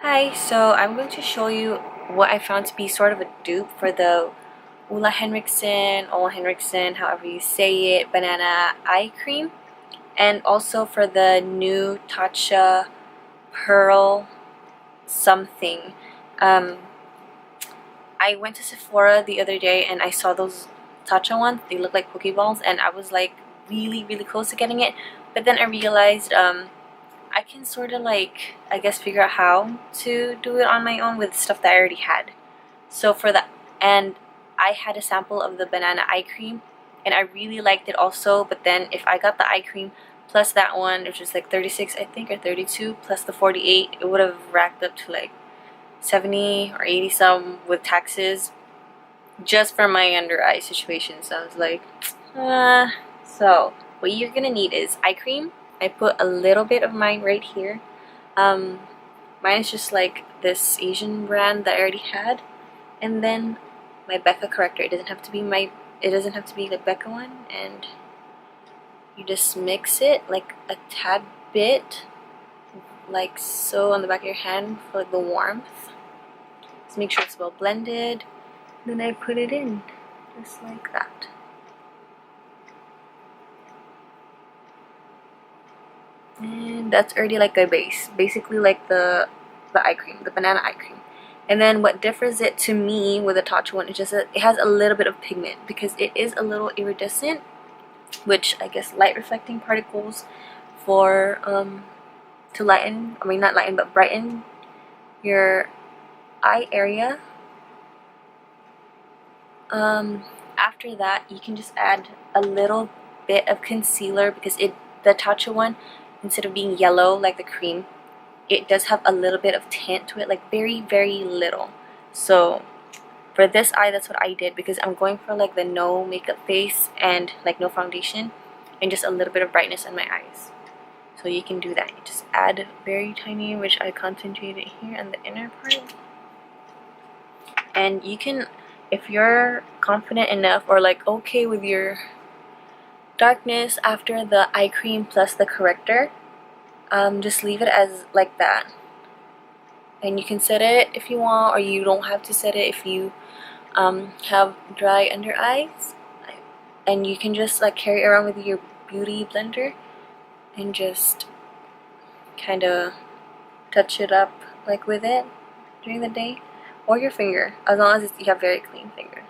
Hi, so I'm going to show you what I found to be sort of a dupe for the Ole Henriksen, however you say it, banana eye cream, and also for the new Tacha pearl something. I went to Sephora the other day and I saw those Tatcha ones. They look like Pokeballs, and I was like really close to getting it, but then I realized I can sort of like, I guess, figure out how to do it on my own with stuff that I already had. So for that, and I had a sample of the banana eye cream and I really liked it also, but then if I got the eye cream plus that one, which was like 36 I think, or 32, plus the 48, it would have racked up to like 70 or 80 some with taxes just for my under eye situation. So I was like, so what you're gonna need is eye cream. I put a little bit of mine right here. Mine is just like this Asian brand that I already had, and then my Becca corrector. It doesn't have to be the Becca one, and you just mix it like a tad bit, like so, on the back of your hand for like the warmth. Just make sure it's well blended. Then I put it in just like that. And that's already like a base, basically like the eye cream, the banana eye cream. And then what differs it to me with the Tatcha one is just that it has a little bit of pigment because it is a little iridescent, which I guess light reflecting particles for to lighten, I mean not lighten but brighten your eye area. After that you can just add a little bit of concealer because the Tatcha one, instead of being yellow like the cream, it does have a little bit of tint to it, like very little. So for this eye, that's what I did because I'm going for like the no makeup face and like no foundation and just a little bit of brightness in my eyes. So you can do that. You just add very tiny, which I concentrated here on the inner part. And you can, if you're confident enough or like okay with your darkness after the eye cream plus the corrector, just leave it as like that, and you can set it if you want, or you don't have to set it if you have dry under eyes, and you can just like carry it around with your beauty blender and just kind of touch it up like with it during the day, or your finger, as long as you have very clean fingers.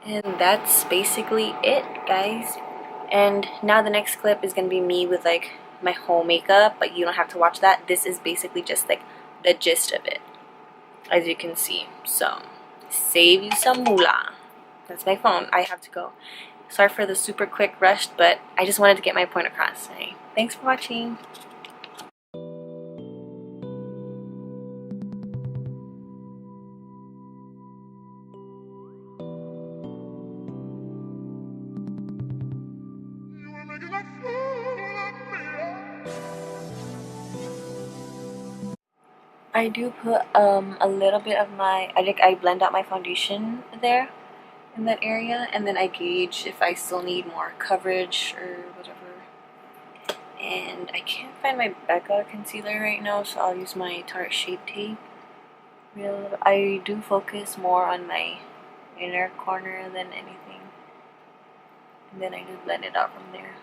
And that's basically it, guys. And now the next clip is gonna be me with like my whole makeup, but you don't have to watch that. This is basically just like the gist of it, as you can see. So save you some moolah. That's my phone. I have to go. Sorry for the super quick rush, but I just wanted to get my point across. Okay. Thanks for watching. I do put a little bit of my, I blend out my foundation there in that area, and then I gauge if I still need more coverage or whatever. And I can't find my Becca concealer right now, so I'll use my Tarte Shape Tape. I do focus more on my inner corner than anything, and then I do blend it out from there.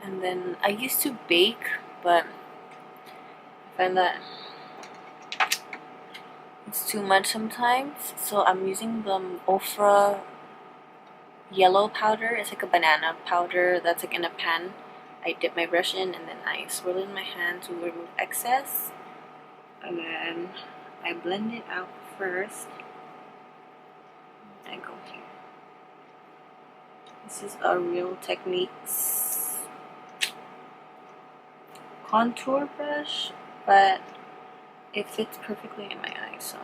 And then I used to bake, but I find that it's too much sometimes, so I'm using the Ofra yellow powder. It's like a banana powder that's like in a pan. I dip my brush in and then I swirl it in my hand to remove excess, and then I blend it out first. I go here. This is a Real Techniques contour brush, but it fits perfectly in my eyes. So,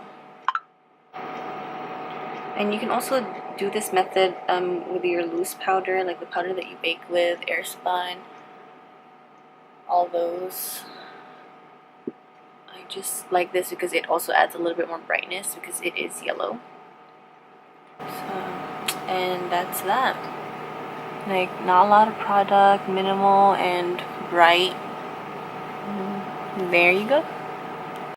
and you can also do this method with your loose powder, like the powder that you bake with, Airspun, all those. I just like this because it also adds a little bit more brightness because it is yellow. So, and that's that. Like, not a lot of product, minimal and bright. There you go.